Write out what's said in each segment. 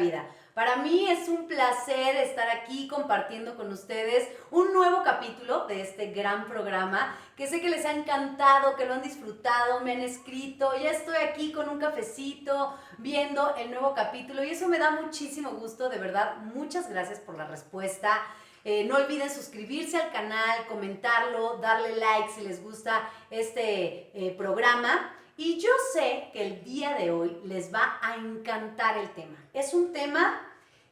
vida. Para mí es un placer estar aquí compartiendo con ustedes un nuevo capítulo de este gran programa que sé que les ha encantado, que lo han disfrutado, me han escrito, ya estoy aquí con un cafecito viendo el nuevo capítulo y eso me da muchísimo gusto, de verdad, muchas gracias por la respuesta. No olviden suscribirse al canal, comentarlo, darle like si les gusta este programa. Y yo sé que el día de hoy les va a encantar el tema. Es un tema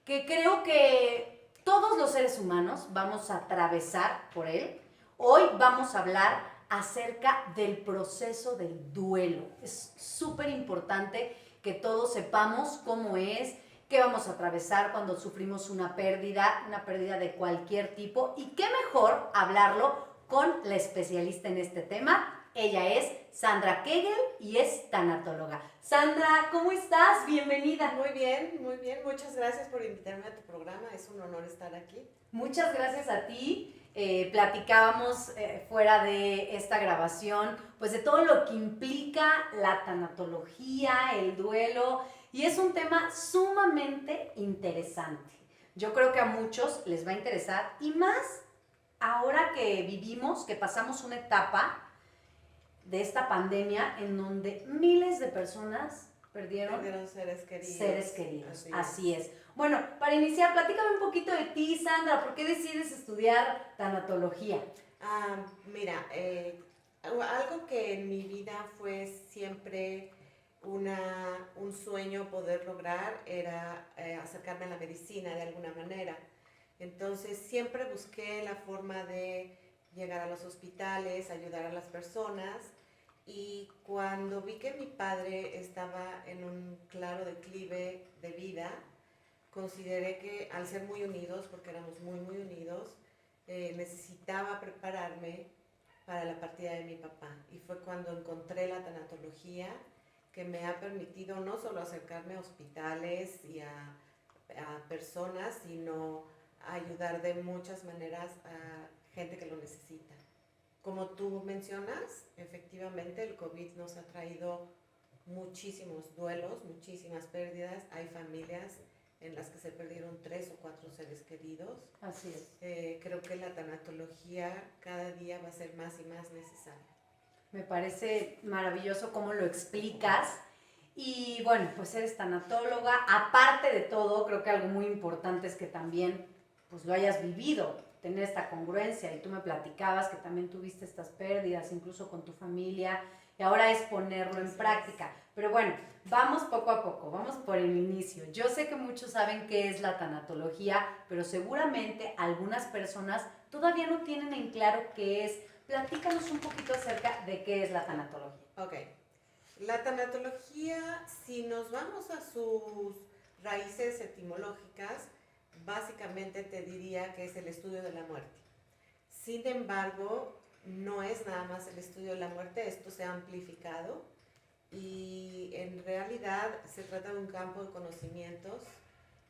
que creo que todos los seres humanos vamos a atravesar por él. Hoy vamos a hablar acerca del proceso del duelo. Es súper importante que todos sepamos cómo es, qué vamos a atravesar cuando sufrimos una pérdida de cualquier tipo. Y qué mejor hablarlo con la especialista en este tema. Ella es Sandra Kegel y es tanatóloga. Sandra, ¿cómo estás? Bienvenida. Muy bien, muy bien. Muchas gracias por invitarme a tu programa. Es un honor estar aquí. Muchas gracias a ti. Platicábamos fuera de esta grabación, pues de todo lo que implica la tanatología, el duelo, y es un tema sumamente interesante. Yo creo que a muchos les va a interesar, y más ahora que vivimos, que pasamos una etapa de esta pandemia en donde miles de personas perdieron seres queridos. Seres queridos, así es. Bueno, para iniciar, platícame un poquito de ti, Sandra. ¿Por qué decides estudiar tanatología? Mira, algo que en mi vida fue siempre un sueño poder lograr era acercarme a la medicina de alguna manera. Entonces siempre busqué la forma de llegar a los hospitales, ayudar a las personas. Y cuando vi que mi padre estaba en un claro declive de vida, consideré que al ser muy unidos, porque éramos muy unidos, necesitaba prepararme para la partida de mi papá. Y fue cuando encontré la tanatología, que me ha permitido no solo acercarme a hospitales y a personas, sino a ayudar de muchas maneras a gente que lo necesita. Como tú mencionas, efectivamente el COVID nos ha traído muchísimos duelos, muchísimas pérdidas. Hay familias en las que se perdieron 3 o 4 seres queridos. Así es. Creo que la tanatología cada día va a ser más y más necesaria. Me parece maravilloso cómo lo explicas. Y bueno, pues eres tanatóloga. Aparte de todo, creo que algo muy importante es que también pues lo hayas vivido, tener esta congruencia, y tú me platicabas que también tuviste estas pérdidas, incluso con tu familia, y ahora es ponerlo en práctica. Pero bueno, vamos poco a poco, vamos por el inicio. Yo sé que muchos saben qué es la tanatología, pero seguramente algunas personas todavía no tienen en claro qué es. Platícanos un poquito acerca de qué es la tanatología. Ok, la tanatología, si nos vamos a sus raíces etimológicas, básicamente te diría que es el estudio de la muerte. Sin embargo, no es nada más el estudio de la muerte, esto se ha amplificado y en realidad se trata de un campo de conocimientos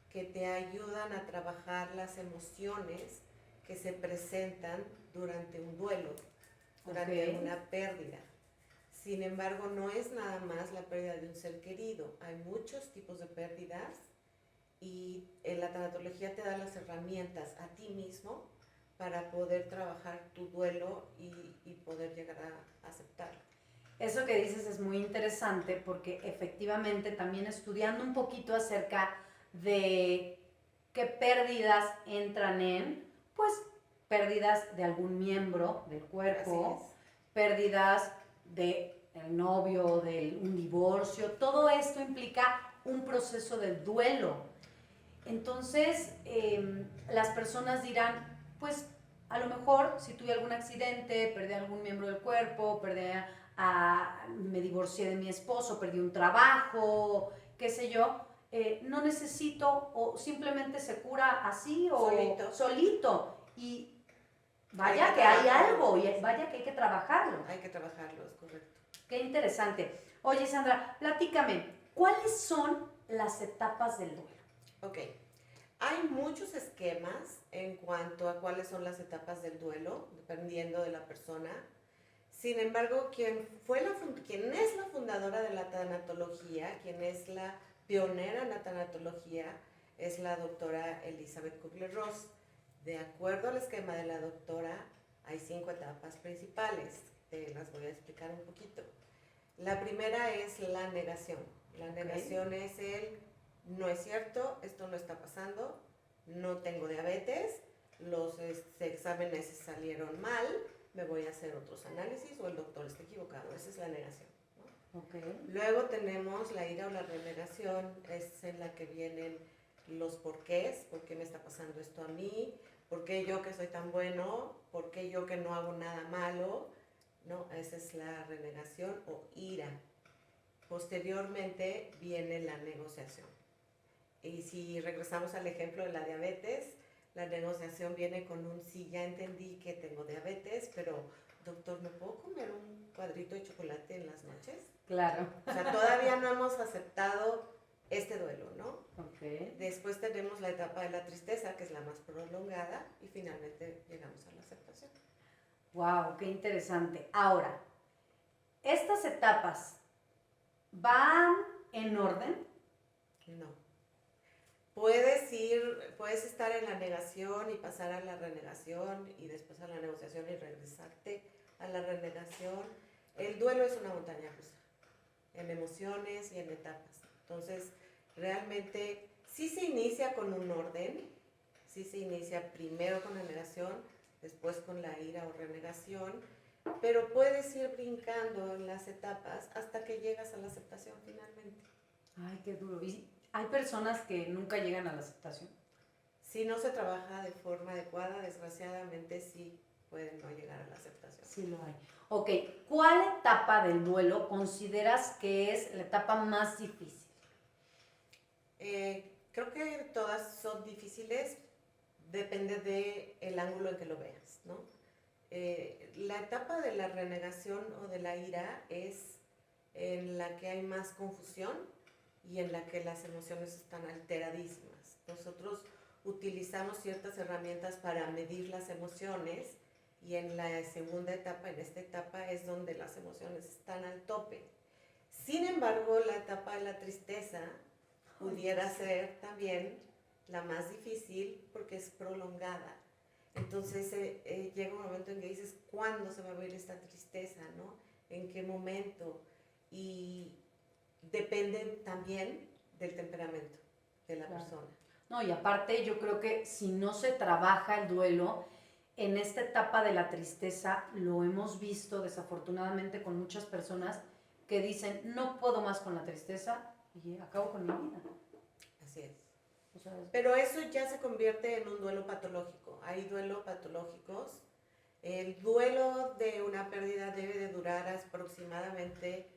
que te ayudan a trabajar las emociones que se presentan durante un duelo, durante una pérdida. Sin embargo, no es nada más la pérdida de un ser querido, hay muchos tipos de pérdidas. Y en la tanatología te da las herramientas a ti mismo para poder trabajar tu duelo y poder llegar a aceptarlo. Eso que dices es muy interesante porque efectivamente también estudiando un poquito acerca de qué pérdidas entran en, pues pérdidas de algún miembro del cuerpo, pérdidas del novio, de un divorcio, todo esto implica un proceso de duelo. Entonces, las personas dirán, pues a lo mejor si tuve algún accidente, perdí algún miembro del cuerpo, me divorcié de mi esposo, perdí un trabajo, qué sé yo, no necesito, o simplemente se cura así o solito. Y vaya que hay algo, y vaya que hay que trabajarlo. Hay que trabajarlo, es correcto. Qué interesante. Oye, Sandra, platícame, ¿cuáles son las etapas del duelo? Ok, hay muchos esquemas en cuanto a cuáles son las etapas del duelo, dependiendo de la persona. Sin embargo, quien es la fundadora de la tanatología, quien es la pionera en la tanatología, es la doctora Elizabeth Kubler-Ross. De acuerdo al esquema de la doctora, hay 5 etapas principales. Te las voy a explicar un poquito. La primera es la negación. La negación es no es cierto, esto no está pasando, no tengo diabetes, los exámenes salieron mal, me voy a hacer otros análisis o el doctor está equivocado. Esa es la negación, ¿no? Luego tenemos la ira o la renegación, es en la que vienen los porqués, por qué me está pasando esto a mí, por qué yo que soy tan bueno, por qué yo que no hago nada malo, ¿no? Esa es la renegación o ira. Posteriormente viene la negociación. Y si regresamos al ejemplo de la diabetes, la negociación viene con un sí, ya entendí que tengo diabetes, pero doctor, ¿me puedo comer un cuadrito de chocolate en las noches? Claro. O sea, todavía no hemos aceptado este duelo, ¿no? Okay. Después tenemos la etapa de la tristeza, que es la más prolongada, y finalmente llegamos a la aceptación. Wow, qué interesante. Ahora, ¿estas etapas van en orden? No. Puedes estar en la negación y pasar a la renegación y después a la negociación y regresarte a la renegación. El duelo es una montaña rusa, en emociones y en etapas. Entonces, realmente sí se inicia con un orden, sí se inicia primero con la negación, después con la ira o renegación, pero puedes ir brincando en las etapas hasta que llegas a la aceptación finalmente. Ay, qué duro. ¿Y hay personas que nunca llegan a la aceptación? Si no se trabaja de forma adecuada, desgraciadamente sí pueden no llegar a la aceptación. Sí lo hay. Ok, ¿cuál etapa del duelo consideras que es la etapa más difícil? Creo que todas son difíciles, depende del ángulo en que lo veas, ¿no? La etapa de la renegación o de la ira es en la que hay más confusión y en la que las emociones están alteradísimas. Nosotros utilizamos ciertas herramientas para medir las emociones y en la segunda etapa, en esta etapa es donde las emociones están al tope. Sin embargo, la etapa de la tristeza pudiera ser también la más difícil porque es prolongada. Entonces llega un momento en que dices, ¿cuándo se va a ver esta tristeza, no? ¿En qué momento? Y depende también del temperamento de la persona. No, y aparte yo creo que si no se trabaja el duelo, en esta etapa de la tristeza lo hemos visto desafortunadamente con muchas personas que dicen, no puedo más con la tristeza y acabo con mi vida. Así es. O sea, pero eso ya se convierte en un duelo patológico. Hay duelos patológicos. El duelo de una pérdida debe de durar aproximadamente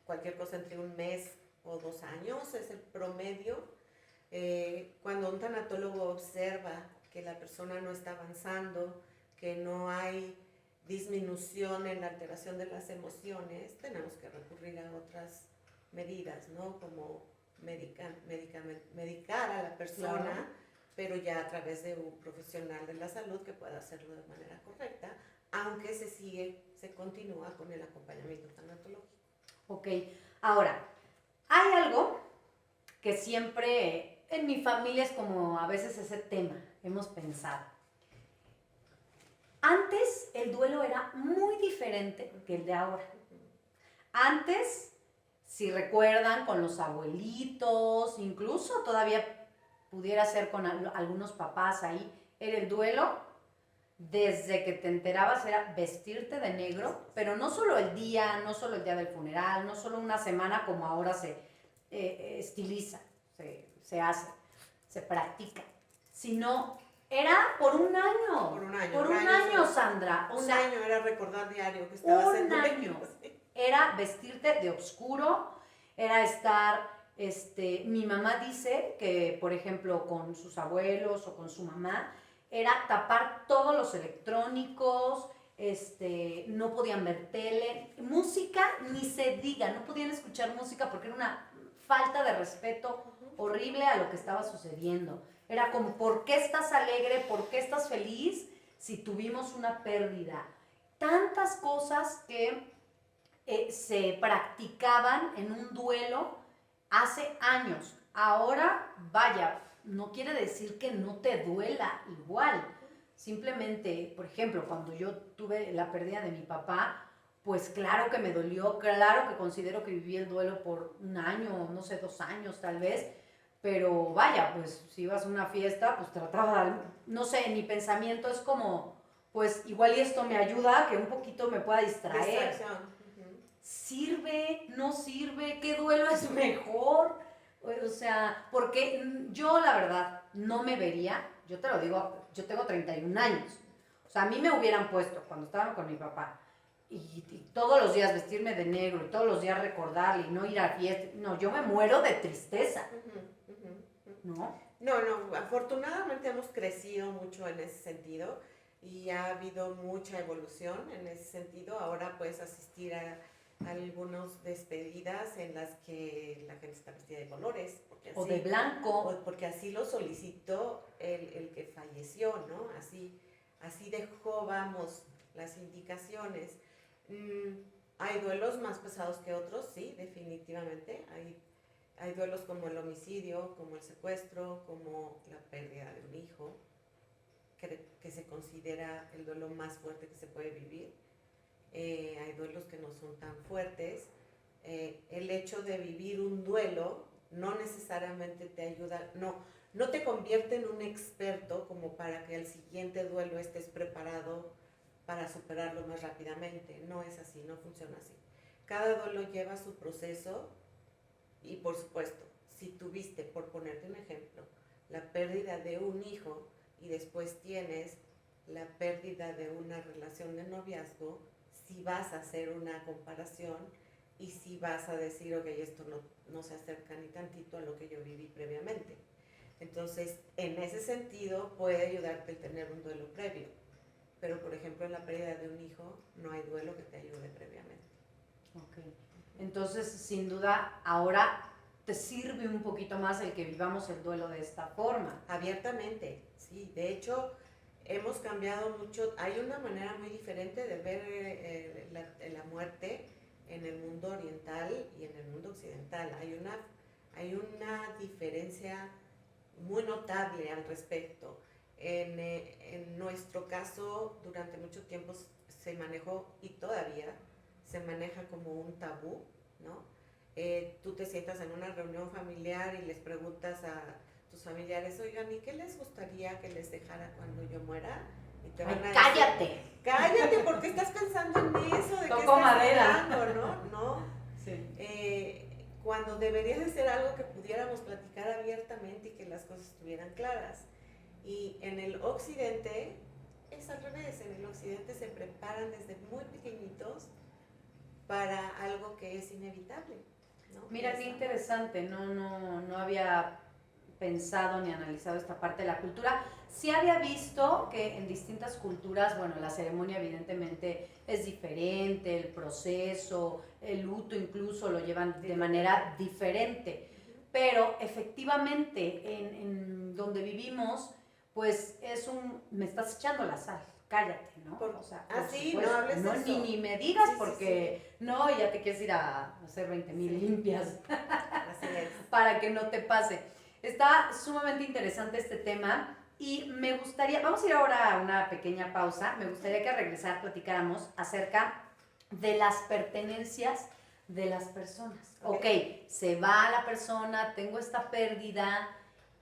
cualquier cosa entre un mes o 2 años, es el promedio. Cuando un tanatólogo observa que la persona no está avanzando, que no hay disminución en la alteración de las emociones, tenemos que recurrir a otras medidas, ¿no? Como medicar a la persona, claro, pero ya a través de un profesional de la salud que pueda hacerlo de manera correcta, aunque se continúa con el acompañamiento tanatológico. Ok, ahora, hay algo que siempre en mi familia es como a veces ese tema, hemos pensado. Antes el duelo era muy diferente que el de ahora. Antes, si recuerdan, con los abuelitos, incluso todavía pudiera ser con algunos papás ahí, era el duelo, desde que te enterabas era vestirte de negro, pero no solo el día del funeral, no solo una semana como ahora se estiliza, se hace, se practica, sino era por un año. Por un año, Sandra. Un año era recordar diario que estabas en un año. Era vestirte de oscuro, era estar, mi mamá dice que, por ejemplo, con sus abuelos o con su mamá, era tapar todos los electrónicos, no podían ver tele, música ni se diga, no podían escuchar música porque era una falta de respeto horrible a lo que estaba sucediendo. Era como, ¿por qué estás alegre? ¿Por qué estás feliz si tuvimos una pérdida? Tantas cosas que se practicaban en un duelo hace años. Ahora vaya, no quiere decir que no te duela igual. Simplemente, por ejemplo, cuando yo tuve la pérdida de mi papá, pues claro que me dolió, claro que considero que viví el duelo por 1 año, no sé, 2 años tal vez, pero vaya, pues si ibas a una fiesta, pues trataba, no sé, mi pensamiento es como, pues igual y esto me ayuda, que un poquito me pueda distraer. Distracción. ¿Sirve? ¿No sirve? ¿Qué duelo es mejor? O sea, porque yo la verdad no me vería, yo te lo digo, yo tengo 31 años. O sea, a mí me hubieran puesto cuando estaba con mi papá y todos los días vestirme de negro y todos los días recordarle y no ir a fiesta. No, yo me muero de tristeza. ¿No? No, afortunadamente hemos crecido mucho en ese sentido y ha habido mucha evolución en ese sentido. Ahora puedes asistir a algunas despedidas en las que la gente está vestida de colores. Porque así, o de blanco. Porque así lo solicitó el que falleció, ¿no? Así dejó, vamos, las indicaciones. Hay duelos más pesados que otros, sí, definitivamente. Hay duelos como el homicidio, como el secuestro, como la pérdida de un hijo, que se considera el duelo más fuerte que se puede vivir. Hay duelos que no son tan fuertes. El hecho de vivir un duelo no necesariamente te ayuda, no te convierte en un experto como para que el siguiente duelo estés preparado para superarlo más rápidamente. No es así, no funciona así. Cada duelo lleva su proceso y, por supuesto, si tuviste, por ponerte un ejemplo, la pérdida de un hijo y después tienes la pérdida de una relación de noviazgo, si vas a hacer una comparación y si vas a decir, ok, esto no se acerca ni tantito a lo que yo viví previamente. Entonces, en ese sentido, puede ayudarte el tener un duelo previo. Pero, por ejemplo, en la pérdida de un hijo, no hay duelo que te ayude previamente. Ok. Entonces, sin duda, ahora te sirve un poquito más el que vivamos el duelo de esta forma. Abiertamente, sí. De hecho, hemos cambiado mucho. Hay una manera muy diferente de ver la muerte en el mundo oriental y en el mundo occidental. Hay una diferencia muy notable al respecto. En nuestro caso, durante mucho tiempo se manejó, y todavía se maneja como un tabú, ¿no? Tú te sientas en una reunión familiar y les preguntas a tus familiares, oigan, ¿y qué les gustaría que les dejara cuando yo muera? Y te van a decir, ¡cállate! ¡Cállate! ¿Por qué estás pensando en eso? ¿De qué Toco estás madera. hablando, no? Sí. Cuando debería de ser algo que pudiéramos platicar abiertamente y que las cosas estuvieran claras. Y en el occidente es al revés. En el occidente se preparan desde muy pequeñitos para algo que es inevitable, ¿no? Mira, qué interesante, no había pensado ni analizado esta parte de la cultura. Sí había visto que en distintas culturas, bueno, la ceremonia evidentemente es diferente, el proceso, el luto incluso lo llevan de manera diferente, pero efectivamente en donde vivimos, pues me estás echando la sal. Cállate, ¿no? O sea, así, no hables no, de eso. ni me digas Sí, porque sí. no, ya te quieres ir a hacer 20,000 limpias. Así es. Para que no te pase. Está sumamente interesante este tema y me gustaría, vamos a ir ahora a una pequeña pausa, me gustaría que al regresar platicáramos acerca de las pertenencias de las personas. Ok, se va la persona, tengo esta pérdida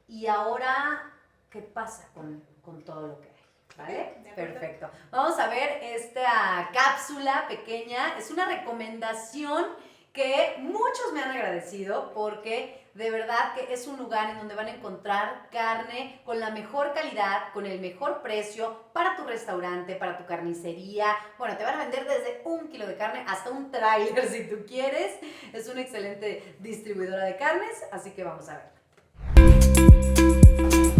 y ahora, ¿qué pasa con todo lo que hay? ¿Vale? Perfecto. Vamos a ver esta cápsula pequeña. Es una recomendación que muchos me han agradecido porque de verdad que es un lugar en donde van a encontrar carne con la mejor calidad, con el mejor precio para tu restaurante, para tu carnicería. Bueno, te van a vender desde 1 kilo de carne hasta un tráiler si tú quieres. Es una excelente distribuidora de carnes, así que vamos a ver.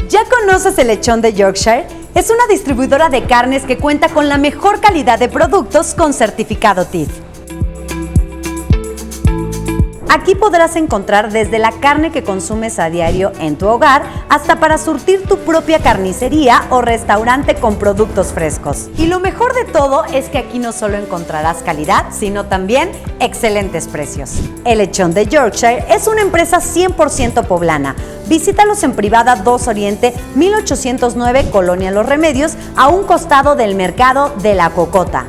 ¿Ya conoces el Lechón de Yorkshire? Es una distribuidora de carnes que cuenta con la mejor calidad de productos con certificado TIF. Aquí podrás encontrar desde la carne que consumes a diario en tu hogar hasta para surtir tu propia carnicería o restaurante con productos frescos. Y lo mejor de todo es que aquí no solo encontrarás calidad, sino también excelentes precios. El Lechón de Yorkshire es una empresa 100% poblana. Visítalos en Privada 2 Oriente, 1809, Colonia Los Remedios, a un costado del Mercado de la Cocota.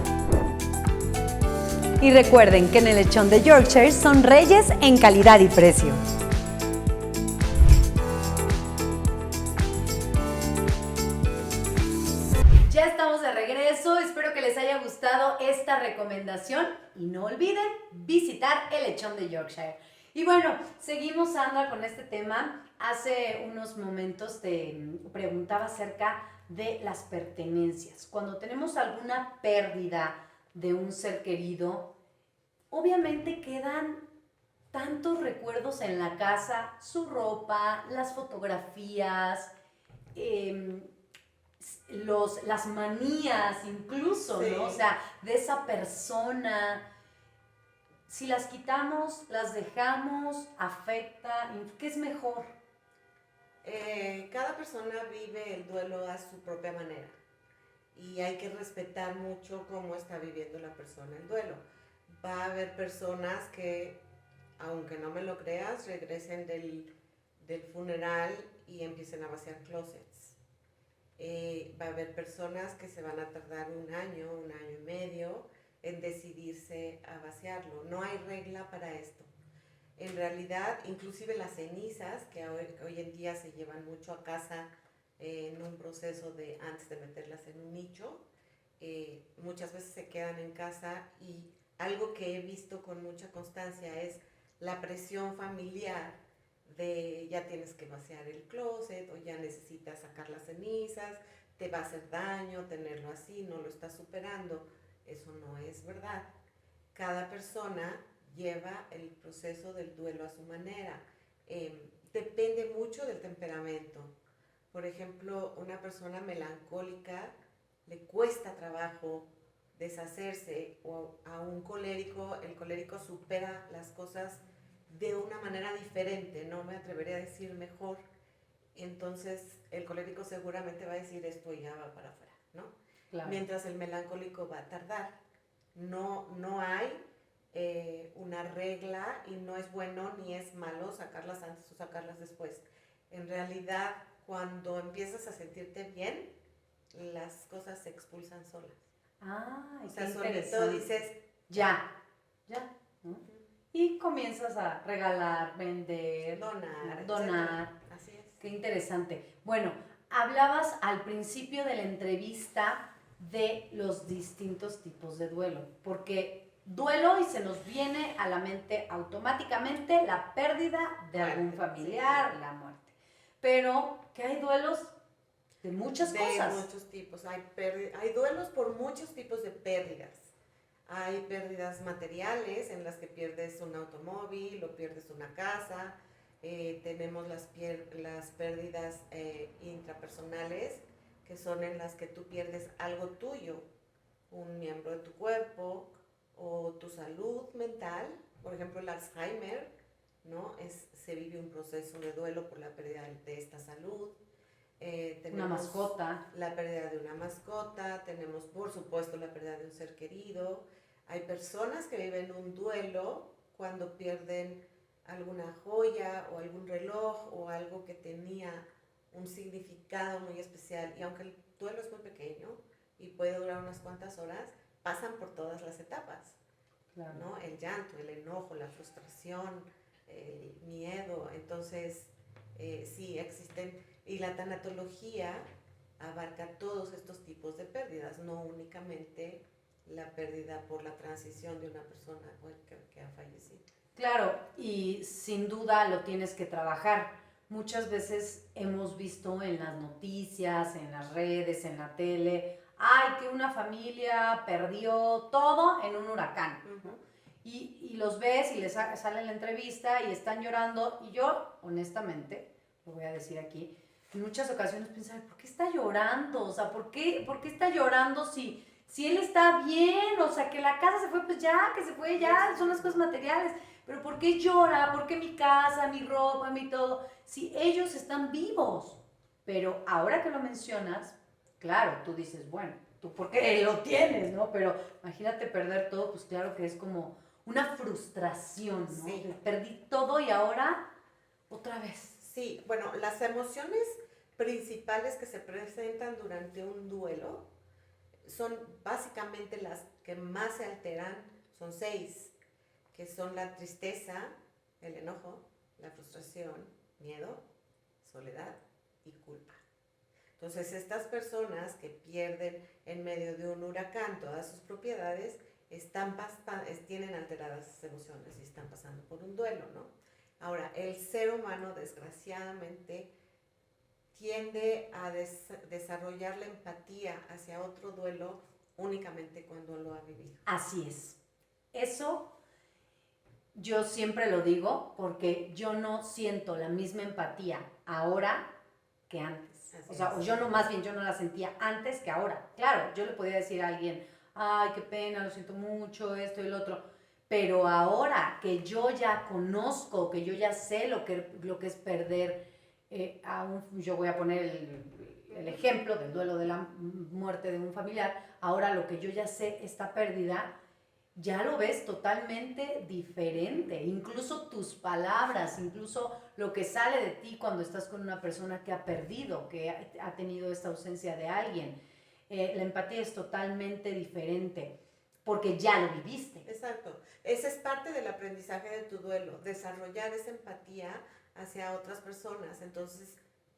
Y recuerden que en el Lechón de Yorkshire son reyes en calidad y precio. Ya estamos de regreso, espero que les haya gustado esta recomendación y no olviden visitar el Lechón de Yorkshire. Y bueno, seguimos, Sandra, con este tema. Hace unos momentos te preguntaba acerca de las pertenencias. Cuando tenemos alguna pérdida de un ser querido, obviamente quedan tantos recuerdos en la casa, su ropa, las fotografías, las manías incluso, Sí. ¿no? O sea, de esa persona. Si las quitamos, las dejamos, afecta, ¿qué es mejor? Cada persona vive el duelo a su propia manera y hay que respetar mucho cómo está viviendo la persona el duelo. Va a haber personas que, aunque no me lo creas, regresen del funeral y empiecen a vaciar closets. Va a haber personas que se van a tardar un año y medio en decidirse a vaciarlo. No hay regla para esto. En realidad, inclusive las cenizas, que hoy en día se llevan mucho a casa en un proceso de antes de meterlas en un nicho, muchas veces se quedan en casa, y algo que he visto con mucha constancia es la presión familiar de ya tienes que vaciar el closet o ya necesitas sacar las cenizas, te va a hacer daño tenerlo así, no lo estás superando. Eso no es verdad. Cada persona lleva el proceso del duelo a su manera. Depende mucho del temperamento. Por ejemplo, una persona melancólica le cuesta trabajo deshacerse, o a un colérico, el colérico supera las cosas de una manera diferente, no me atrevería a decir mejor. Entonces el colérico seguramente va a decir esto ya va para afuera, ¿no? Claro. Mientras el melancólico va a tardar. No hay una regla, y no es bueno ni es malo sacarlas antes o sacarlas después. En realidad, cuando empiezas a sentirte bien, las cosas se expulsan solas. Ah, o sea, solito dices ya, ¿no? Y comienzas a regalar, vender, donar. Así es. Qué interesante. Bueno, hablabas al principio de la entrevista de los distintos tipos de duelo, porque duelo, y se nos viene a la mente automáticamente la pérdida de algún familiar, la muerte. Pero que hay duelos de muchas cosas. De muchos tipos. Hay duelos por muchos tipos de pérdidas. Hay pérdidas materiales en las que pierdes un automóvil o pierdes una casa. Tenemos las pérdidas intrapersonales, que son en las que tú pierdes algo tuyo, un miembro de tu cuerpo o tu salud mental. Por ejemplo, el Alzheimer, ¿no? Se vive un proceso de duelo por la pérdida de esta salud. Tenemos una mascota. La pérdida de una mascota, tenemos por supuesto la pérdida de un ser querido. Hay personas que viven un duelo cuando pierden alguna joya o algún reloj o algo que tenía un significado muy especial, y aunque el duelo es muy pequeño y puede durar unas cuantas horas, pasan por todas las etapas, claro, ¿no? El llanto, el enojo, la frustración, el miedo. Entonces sí existen, y la tanatología abarca todos estos tipos de pérdidas, no únicamente la pérdida por la transición de una persona que ha fallecido. Claro, y sin duda lo tienes que trabajar. Muchas veces hemos visto en las noticias, en las redes, en la tele, que una familia perdió todo en un huracán, ¿no? Y los ves y les sale la entrevista y están llorando, y yo, honestamente, lo voy a decir aquí, en muchas ocasiones pensaba, ¿por qué está llorando? O sea, ¿por qué está llorando si él está bien? O sea, que la casa se fue, pues ya, que se fue ya, son las cosas materiales. pero ¿por qué llora? ¿Por qué mi casa, mi ropa, mi todo? Si ellos están vivos. Pero ahora que lo mencionas, claro, tú dices, bueno, tú porque lo tienes, ¿no? Pero imagínate perder todo, pues claro que es como una frustración, ¿no? Sí. Perdí todo y ahora otra vez. Sí, bueno, las emociones principales que se presentan durante un duelo son básicamente las que más se alteran, son 6, que son la tristeza, el enojo, la frustración, miedo, soledad y culpa. Entonces, estas personas que pierden en medio de un huracán todas sus propiedades, tienen alteradas sus emociones y están pasando por un duelo, ¿no? Ahora, el ser humano, desgraciadamente, tiende a desarrollar la empatía hacia otro duelo únicamente cuando lo ha vivido. Así es. Eso yo siempre lo digo porque yo no siento la misma empatía ahora que antes. Así O sea, es. yo no, más bien yo no la sentía antes que ahora. Claro, yo le podía decir a alguien, ay, qué pena, lo siento mucho, esto y lo otro. Pero ahora que yo ya conozco, que yo ya sé lo que es perder yo voy a poner el ejemplo del duelo de la muerte de un familiar, ahora lo que yo ya sé, esta pérdida, ya lo ves totalmente diferente, incluso tus palabras, incluso lo que sale de ti cuando estás con una persona que ha perdido, que ha tenido esta ausencia de alguien. La empatía es totalmente diferente porque ya lo viviste. Exacto. Ese es parte del aprendizaje de tu duelo, desarrollar esa empatía hacia otras personas. Entonces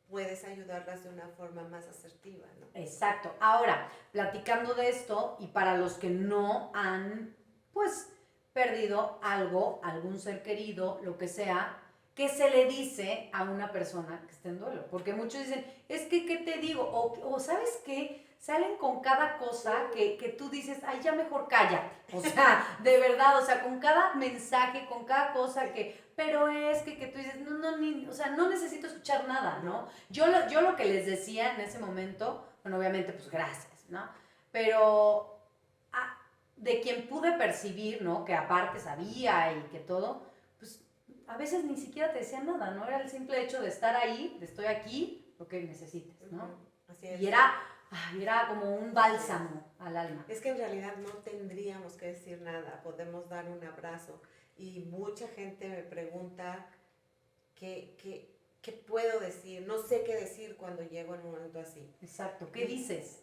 puedes ayudarlas de una forma más asertiva, ¿no? Exacto. Ahora, platicando de esto, y para los que no han, pues, perdido algo, algún ser querido, lo que sea, ¿qué se le dice a una persona que está en duelo? Porque muchos dicen, es que, ¿qué te digo? O ¿sabes qué? Salen con cada cosa que tú dices, ay, ya mejor cállate. O sea, de verdad, o sea, con cada mensaje, con cada cosa pero es que tú dices, o sea, no necesito escuchar nada, ¿no? Yo lo que les decía en ese momento, bueno, obviamente, pues gracias, ¿no? Pero de quien pude percibir, ¿no? Que aparte sabía y que todo, pues a veces ni siquiera te decían nada, ¿no? Era el simple hecho de estar ahí, de estoy aquí, lo que necesites, ¿no? Así es. Y era como un bálsamo al alma. Es que en realidad no tendríamos que decir nada, podemos dar un abrazo. Y mucha gente me pregunta qué puedo decir, no sé qué decir cuando llego en un momento así. Exacto, ¿qué dices?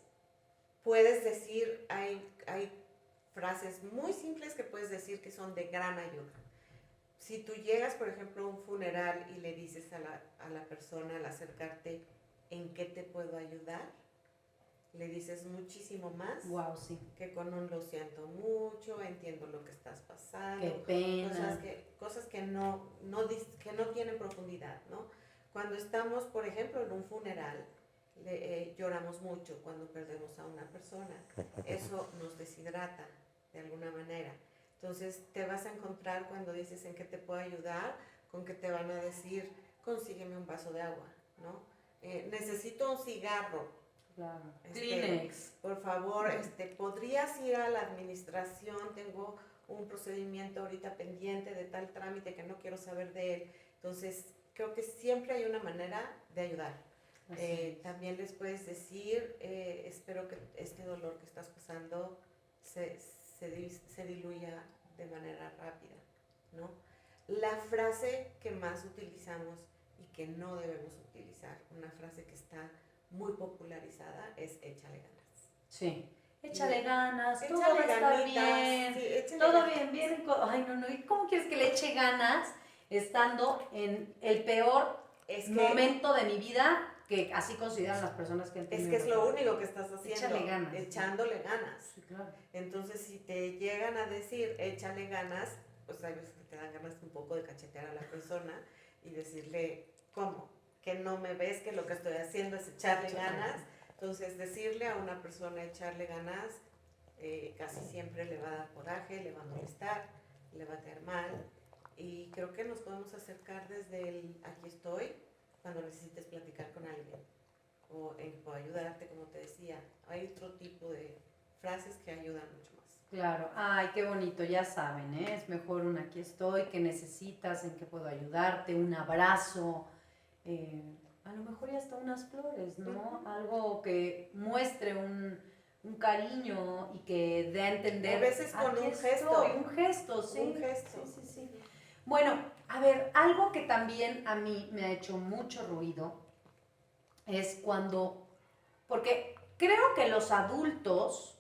Puedes decir, hay frases muy simples que puedes decir que son de gran ayuda. Si tú llegas, por ejemplo, a un funeral y le dices a la persona al acercarte, ¿en qué te puedo ayudar? Le dices muchísimo más que con un lo siento mucho, entiendo lo que estás pasando. Qué pena. Cosas que no tienen profundidad, ¿no? Cuando estamos, por ejemplo, en un funeral, lloramos mucho cuando perdemos a una persona. Eso nos deshidrata de alguna manera. Entonces te vas a encontrar cuando dices en qué te puedo ayudar, con que te van a decir, consígueme un vaso de agua, ¿no? Necesito un cigarro. Claro. Kleenex. Por favor, ¿podrías ir a la administración? Tengo un procedimiento ahorita pendiente de tal trámite que no quiero saber de él. Entonces, creo que siempre hay una manera de ayudar. También les puedes decir, espero que este dolor que estás pasando se diluya de manera rápida, ¿no? La frase que más utilizamos y que no debemos utilizar, una frase que está muy popularizada, es échale ganas. Sí. Échale ganas, todo Échale va a estar ganitas, bien, sí, todo ganas. bien. Ay, no, ¿y cómo quieres que le eche ganas estando en el peor momento de mi vida que así consideran las personas que han tenido? Es que es lo único que estás haciendo. Échale ganas. Echándole ganas. Sí, claro. Entonces, si te llegan a decir échale ganas, pues hay veces que te dan ganas un poco de cachetear a la persona y decirle, ¿cómo? Que no me ves, que lo que estoy haciendo es echarle ganas. Entonces, decirle a una persona echarle ganas, casi siempre le va a dar coraje, le va a molestar, le va a caer mal. Y creo que nos podemos acercar desde el aquí estoy, cuando necesites platicar con alguien. O ayudarte, como te decía. Hay otro tipo de frases que ayudan mucho más. Claro, ay, qué bonito, ya saben, ¿eh? Es mejor un aquí estoy, qué necesitas, en qué puedo ayudarte, un abrazo, a lo mejor y hasta unas flores, ¿no? Algo que muestre un cariño y que dé a entender. A veces con aquí un estoy, gesto. un gesto, sí. Un gesto. Sí, sí, sí. Bueno, a ver, algo que también a mí me ha hecho mucho ruido es cuando, porque creo que los adultos,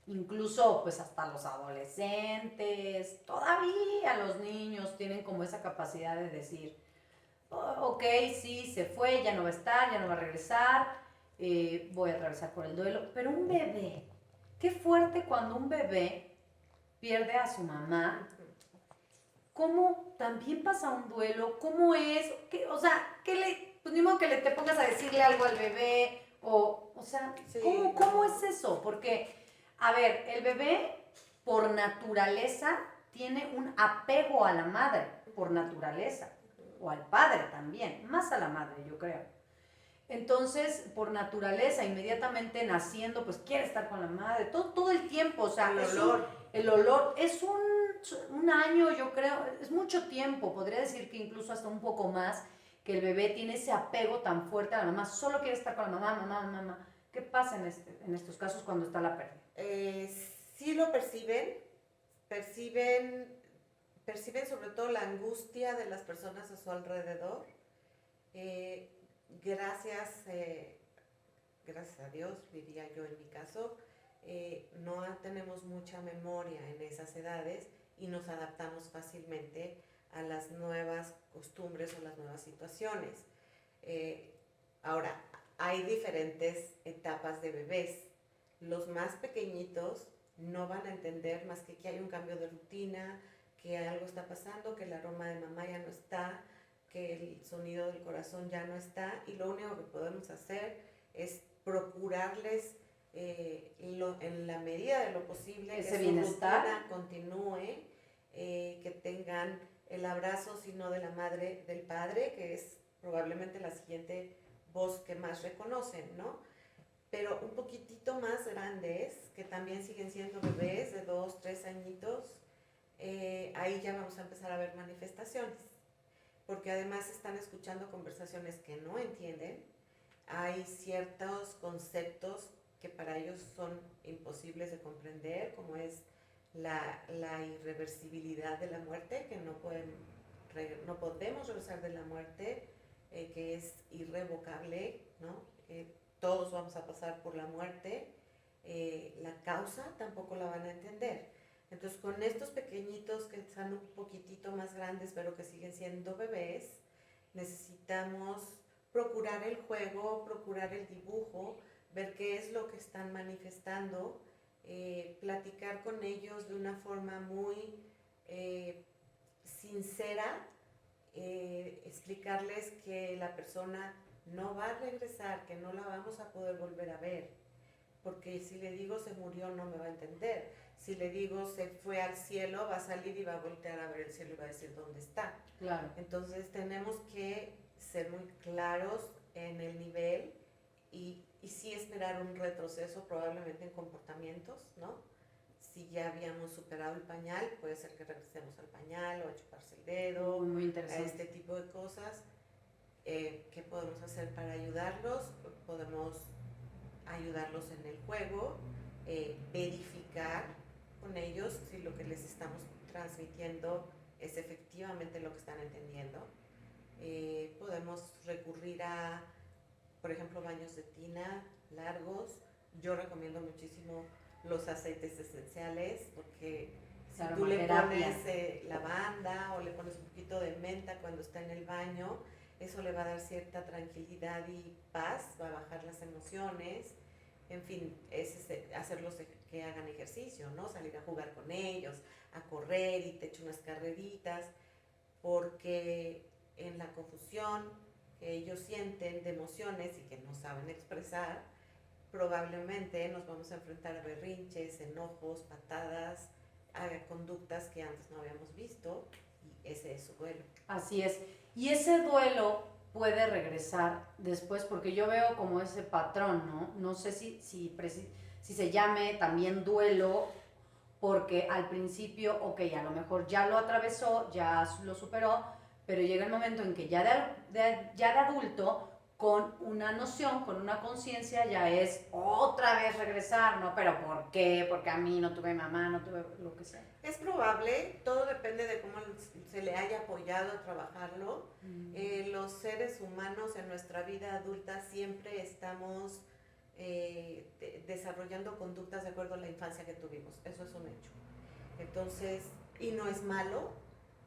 incluso pues hasta los adolescentes, todavía los niños tienen como esa capacidad de decir, "Oh, ok, sí, se fue, ya no va a estar, ya no va a regresar, voy a atravesar por el duelo", pero un bebé, qué fuerte cuando un bebé pierde a su mamá. ¿Cómo también pasa un duelo? ¿Cómo es? O sea, pues ni modo que te pongas a decirle algo al bebé, o sea, Sí, ¿cómo es eso? Porque, a ver, el bebé por naturaleza tiene un apego a la madre, por naturaleza, o al padre también, más a la madre, yo creo. Entonces, por naturaleza, inmediatamente naciendo, pues quiere estar con la madre, todo el tiempo, o sea, el olor es un año, yo creo, es mucho tiempo, podría decir que incluso hasta un poco más, que el bebé tiene ese apego tan fuerte a la mamá, solo quiere estar con la mamá. ¿Qué pasa en estos casos cuando está la pérdida? Sí lo perciben sobre todo la angustia de las personas a su alrededor. Gracias a Dios, diría yo en mi caso, no tenemos mucha memoria en esas edades y nos adaptamos fácilmente a las nuevas costumbres o las nuevas situaciones. Ahora, hay diferentes etapas de bebés. Los más pequeñitos no van a entender más que hay un cambio de rutina, que algo está pasando, que el aroma de mamá ya no está, que el sonido del corazón ya no está, y lo único que podemos hacer es procurarles en la medida de lo posible ese que su bienestar rutina continúe, que tengan el abrazo, si no de la madre, del padre, que es probablemente la siguiente voz que más reconocen, ¿no? Pero un poquitito más grandes, que también siguen siendo bebés de 2, 3 añitos, ahí ya vamos a empezar a ver manifestaciones, porque además están escuchando conversaciones que no entienden. Hay ciertos conceptos que para ellos son imposibles de comprender, como es la irreversibilidad de la muerte, que no podemos regresar de la muerte, que es irrevocable, ¿no? Todos vamos a pasar por la muerte. La causa tampoco la van a entender. Entonces, con estos pequeñitos que están un poquitito más grandes, pero que siguen siendo bebés, necesitamos procurar el juego, procurar el dibujo, ver qué es lo que están manifestando, platicar con ellos de una forma muy sincera, explicarles que la persona no va a regresar, que no la vamos a poder volver a ver, porque si le digo se murió no me va a entender. Si le digo se fue al cielo, va a salir y va a voltear a ver el cielo y va a decir dónde está. Claro. Entonces tenemos que ser muy claros en el nivel y sí esperar un retroceso probablemente en comportamientos, ¿no? Si ya habíamos superado el pañal, puede ser que regresemos al pañal o a chuparse el dedo, muy a interesante. este tipo de cosas. ¿Qué podemos hacer para ayudarlos? Podemos ayudarlos en el juego, verificar con ellos si lo que les estamos transmitiendo es efectivamente lo que están entendiendo. Podemos recurrir a, por ejemplo, baños de tina largos. Yo recomiendo muchísimo los aceites esenciales, porque si tú le pones lavanda o le pones un poquito de menta cuando está en el baño, eso le va a dar cierta tranquilidad y paz, va a bajar las emociones. En fin, es hacerlos que hagan ejercicio, ¿no? Salir a jugar con ellos, a correr y te echo unas carreritas, porque en la confusión que ellos sienten de emociones y que no saben expresar, probablemente nos vamos a enfrentar a berrinches, enojos, patadas, a conductas que antes no habíamos visto, y ese es su duelo. Así es. Y ese duelo puede regresar después, porque yo veo como ese patrón, ¿no? No sé si se llame también duelo porque al principio, ok, a lo mejor ya lo atravesó, ya lo superó, pero llega el momento en que ya de adulto, con una noción, con una conciencia, ya es otra vez regresar, ¿no? Pero ¿por qué? Porque a mí no tuve mamá, no tuve lo que sea. Es probable, todo depende de cómo se le haya apoyado a trabajarlo. Los seres humanos en nuestra vida adulta siempre estamos desarrollando conductas de acuerdo a la infancia que tuvimos, eso es un hecho. Entonces, y no es malo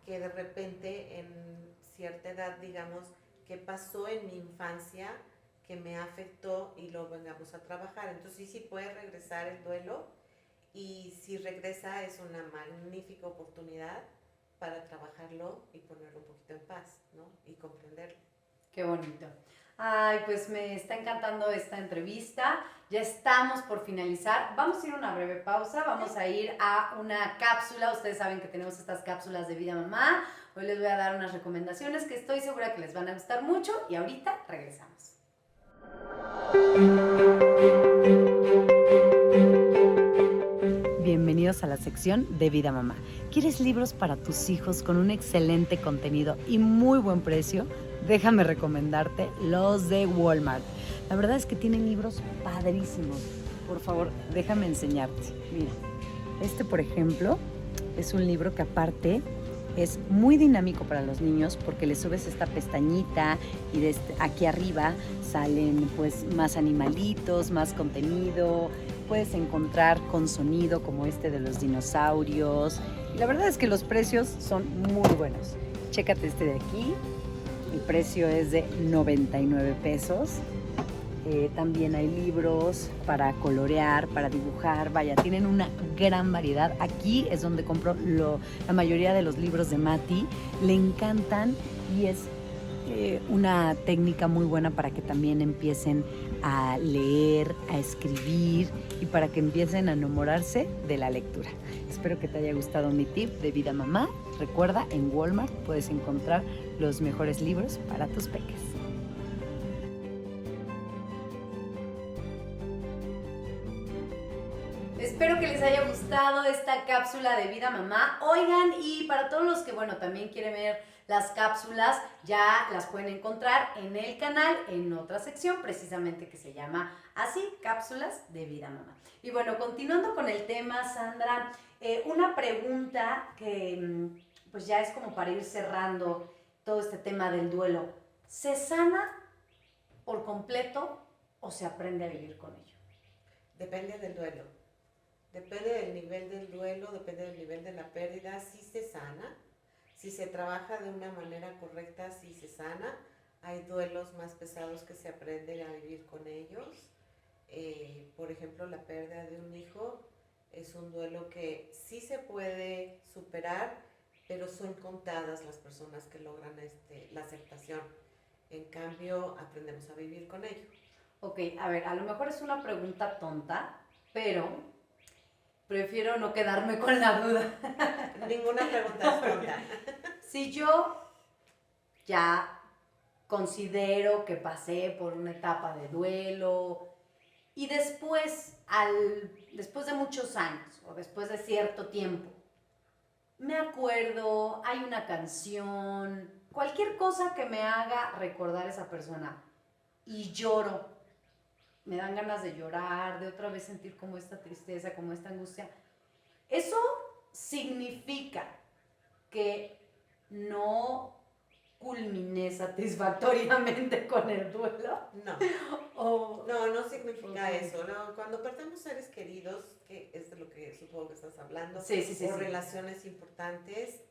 que de repente en cierta edad digamos qué pasó en mi infancia que me afectó y lo vengamos a trabajar. Entonces sí puede regresar el duelo y si regresa es una magnífica oportunidad para trabajarlo y ponerlo un poquito en paz, ¿no? Y comprenderlo. Qué bonito. Ay, pues me está encantando esta entrevista. Ya estamos por finalizar. Vamos a ir a una breve pausa. Vamos a ir a una cápsula. Ustedes saben que tenemos estas cápsulas de Vida Mamá. Hoy les voy a dar unas recomendaciones que estoy segura que les van a gustar mucho. Y ahorita regresamos. Bienvenidos a la sección de Vida Mamá. ¿Quieres libros para tus hijos con un excelente contenido y muy buen precio? Déjame recomendarte los de Walmart. La verdad es que tienen libros padrísimos. Por favor, déjame enseñarte. Mira, este por ejemplo es un libro que aparte es muy dinámico para los niños porque le subes esta pestañita y desde aquí arriba salen pues más animalitos, más contenido. Puedes encontrar con sonido como este de los dinosaurios. Y la verdad es que los precios son muy buenos. Chécate este de aquí. El precio es de 99 pesos. También hay libros para colorear, para dibujar. Vaya, tienen una gran variedad. Aquí es donde compro la mayoría de los libros de Mati. Le encantan y es una técnica muy buena para que también empiecen a leer, a escribir y para que empiecen a enamorarse de la lectura. Espero que te haya gustado mi tip de Vida Mamá. Recuerda, en Walmart puedes encontrar los mejores libros para tus peques. Espero que les haya gustado esta cápsula de Vida Mamá. Oigan, y para todos los que, bueno, también quieren ver las cápsulas, ya las pueden encontrar en el canal, en otra sección precisamente que se llama así, Cápsulas de Vida Mamá. Y bueno, continuando con el tema, Sandra, una pregunta que pues ya es como para ir cerrando todo este tema del duelo. ¿Se sana por completo o se aprende a vivir con ello? Depende del duelo. Depende del nivel del duelo, depende del nivel de la pérdida, sí se sana. Si se trabaja de una manera correcta, sí se sana. Hay duelos más pesados que se aprenden a vivir con ellos. Por ejemplo, la pérdida de un hijo es un duelo que sí se puede superar, pero son contadas las personas que logran la aceptación. En cambio, aprendemos a vivir con ello. Ok, a ver, a lo mejor es una pregunta tonta, pero prefiero no quedarme con la duda. Ninguna pregunta es tonta. Si yo ya considero que pasé por una etapa de duelo y después de muchos años o después de cierto tiempo, me acuerdo, hay una canción, cualquier cosa que me haga recordar a esa persona y lloro, me dan ganas de llorar, de otra vez sentir como esta tristeza, como esta angustia. ¿Eso significa que no culminé satisfactoriamente con el duelo? No. No significa eso. No. Cuando perdemos seres queridos, que es de lo que supongo que estás hablando, sí. relaciones importantes,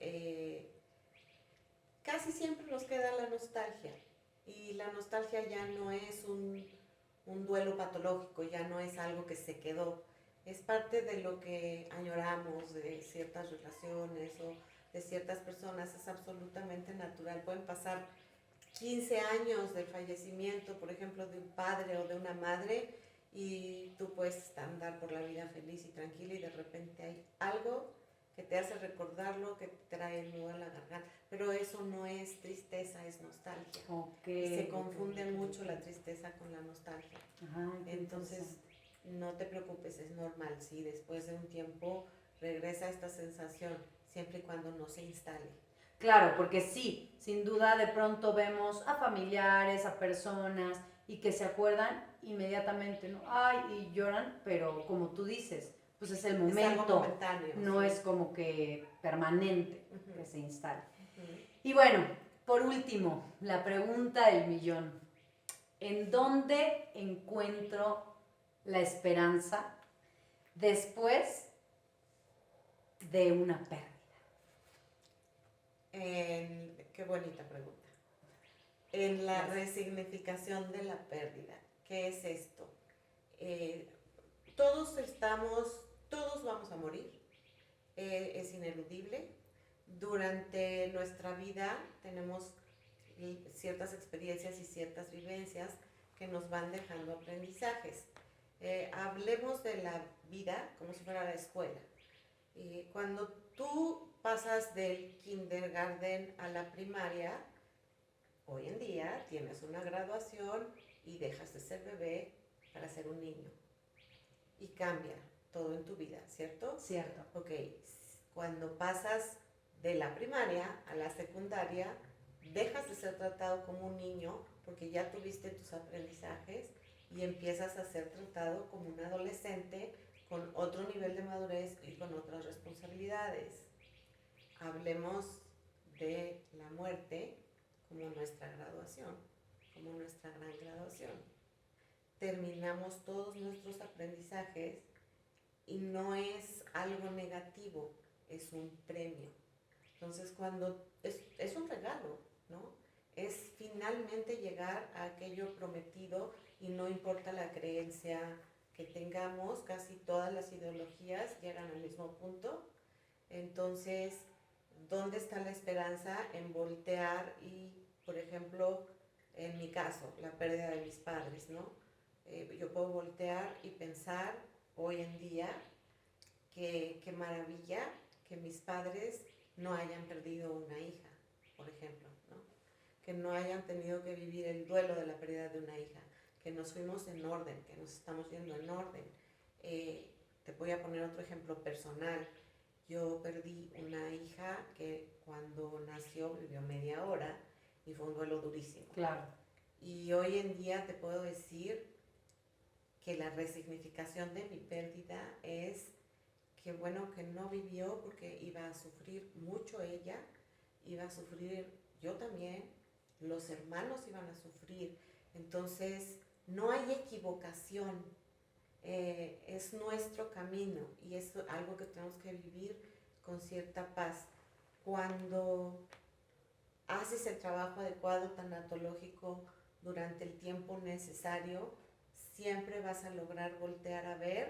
casi siempre nos queda la nostalgia. Y la nostalgia ya no es un duelo patológico, ya no es algo que se quedó. Es parte de lo que añoramos de ciertas relaciones o de ciertas personas, es absolutamente natural. Pueden pasar 15 años del fallecimiento, por ejemplo, de un padre o de una madre, y tú puedes andar por la vida feliz y tranquila y de repente hay algo que te hace recordarlo, que te trae el nudo a la garganta. Pero eso no es tristeza, es nostalgia. Se confunde mucho la tristeza con la nostalgia. Entonces, no te preocupes, es normal. Si después de un tiempo regresa esta sensación, siempre y cuando no se instale. Claro, porque sí, sin duda de pronto vemos a familiares, a personas y que se acuerdan inmediatamente, ¿no? Ay, y lloran, pero como tú dices, pues es el Es algo momento, momentáneo. no sí. es como que permanente Ujú. que se instale. Ujú. Y bueno, por último, la pregunta del millón. ¿En dónde encuentro la esperanza después de una pérdida? Qué bonita pregunta. En la Gracias. resignificación de la pérdida. ¿Qué es esto? Todos vamos a morir. Es ineludible. Durante nuestra vida tenemos ciertas experiencias y ciertas vivencias que nos van dejando aprendizajes. Hablemos de la vida como si fuera la escuela. Cuando tú pasas del kindergarten a la primaria, hoy en día tienes una graduación y dejas de ser bebé para ser un niño. Y cambia todo en tu vida, ¿cierto? Cierto. Ok, cuando pasas de la primaria a la secundaria, dejas de ser tratado como un niño porque ya tuviste tus aprendizajes y empiezas a ser tratado como un adolescente con otro nivel de madurez y con otras responsabilidades. Hablemos de la muerte como nuestra graduación, como nuestra gran graduación. Terminamos todos nuestros aprendizajes y no es algo negativo, es un premio. Entonces, cuando es un regalo, ¿no? Es finalmente llegar a aquello prometido y no importa la creencia que tengamos, casi todas las ideologías llegan al mismo punto. Entonces, ¿dónde está la esperanza en voltear y, por ejemplo, en mi caso, la pérdida de mis padres, ¿no? Yo puedo voltear y pensar hoy en día que qué maravilla que mis padres no hayan perdido una hija, por ejemplo, ¿no? Que no hayan tenido que vivir el duelo de la pérdida de una hija, que nos fuimos en orden, que nos estamos yendo en orden. Te voy a poner otro ejemplo personal. Yo perdí una hija que cuando nació vivió media hora y fue un duelo durísimo. Claro. Y hoy en día te puedo decir que la resignificación de mi pérdida es que bueno que no vivió porque iba a sufrir mucho ella, iba a sufrir yo también, los hermanos iban a sufrir. Entonces no hay equivocación, es nuestro camino y es algo que tenemos que vivir con cierta paz. Cuando haces el trabajo adecuado, tanatológico, durante el tiempo necesario, siempre vas a lograr voltear a ver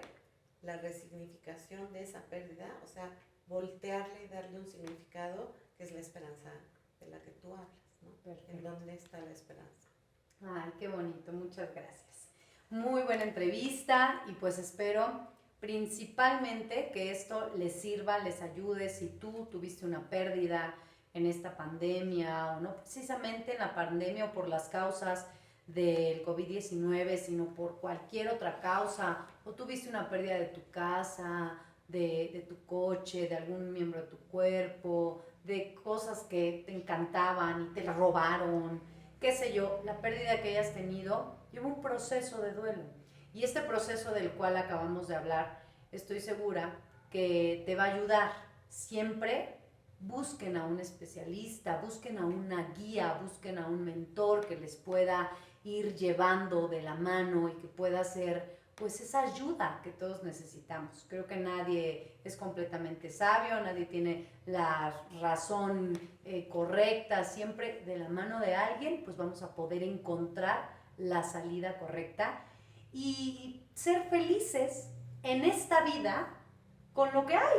la resignificación de esa pérdida, o sea, voltearle y darle un significado que es la esperanza de la que tú hablas, ¿no? Perfecto. ¿En dónde está la esperanza? Ay, qué bonito, muchas gracias. Muy buena entrevista y pues espero principalmente que esto les sirva, les ayude si tú tuviste una pérdida en esta pandemia o no precisamente en la pandemia o por las causas del COVID-19, sino por cualquier otra causa, o tuviste una pérdida de tu casa, de tu coche, de algún miembro de tu cuerpo, de cosas que te encantaban y te la robaron, qué sé yo, la pérdida que hayas tenido, lleva un proceso de duelo. Y este proceso del cual acabamos de hablar, estoy segura que te va a ayudar. Siempre busquen a un especialista, busquen a una guía, busquen a un mentor que les pueda ir llevando de la mano y que pueda ser pues esa ayuda que todos necesitamos. Creo que nadie es completamente sabio, nadie tiene la razón correcta, siempre de la mano de alguien pues vamos a poder encontrar la salida correcta y ser felices en esta vida con lo que hay,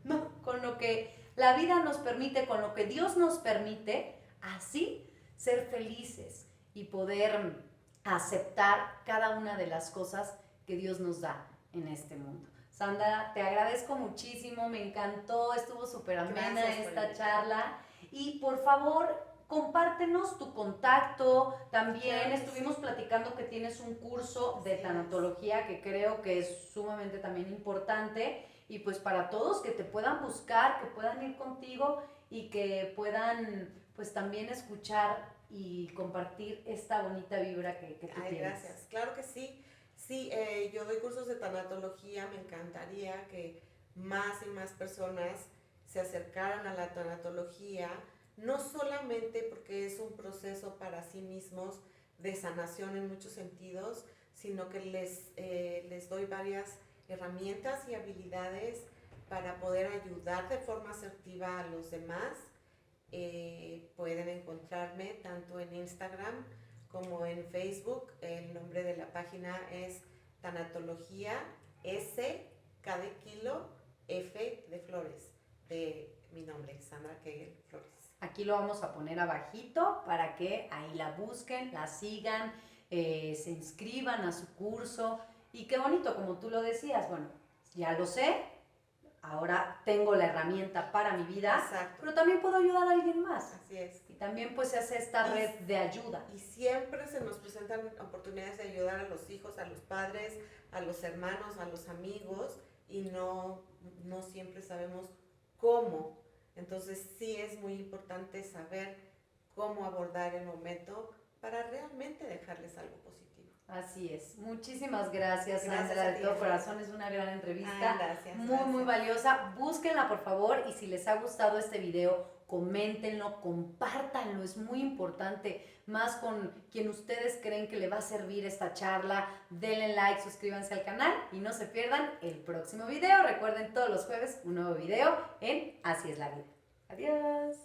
¿no? Con lo que la vida nos permite, con lo que Dios nos permite, así ser felices y poder aceptar cada una de las cosas que Dios nos da en este mundo. Sandra, te agradezco muchísimo, me encantó, estuvo súper amena esta charla y por favor compártenos tu contacto, también Claro, estuvimos platicando que tienes un curso de tanatología que creo que es sumamente también importante y pues para todos que te puedan buscar, que puedan ir contigo y que puedan pues también escuchar y compartir esta bonita vibra que tú Ay, tienes. gracias. Claro que sí. Sí, yo doy cursos de tanatología. Me encantaría que más y más personas se acercaran a la tanatología, no solamente porque es un proceso para sí mismos de sanación en muchos sentidos, sino que les doy varias herramientas y habilidades para poder ayudar de forma asertiva a los demás. Pueden encontrarme tanto en Instagram como en Facebook. El nombre de la página es Tanatología S, K de kilo, F de flores, de mi nombre, Sandra Kegel Flores. Aquí lo vamos a poner abajito para que ahí la busquen, la sigan, se inscriban a su curso. Y qué bonito, como tú lo decías, bueno, ya lo sé, ahora tengo la herramienta para mi vida, Exacto. pero también puedo ayudar a alguien más. Así es. Y también pues se hace esta red de ayuda. Y siempre se nos presentan oportunidades de ayudar a los hijos, a los padres, a los hermanos, a los amigos, y no siempre sabemos cómo. Entonces sí es muy importante saber cómo abordar el momento para realmente dejarles algo positivo. Así es. Muchísimas gracias, Gracias Sandra, a de ti, todo Ana. corazón. Es una gran entrevista. Ay, gracias, muy, gracias. muy valiosa. Búsquenla, por favor. Y si les ha gustado este video, coméntenlo, compártanlo. Es muy importante. Más con quien ustedes creen que le va a servir esta charla. Denle like, suscríbanse al canal y no se pierdan el próximo video. Recuerden, todos los jueves un nuevo video en Así es la vida. Adiós.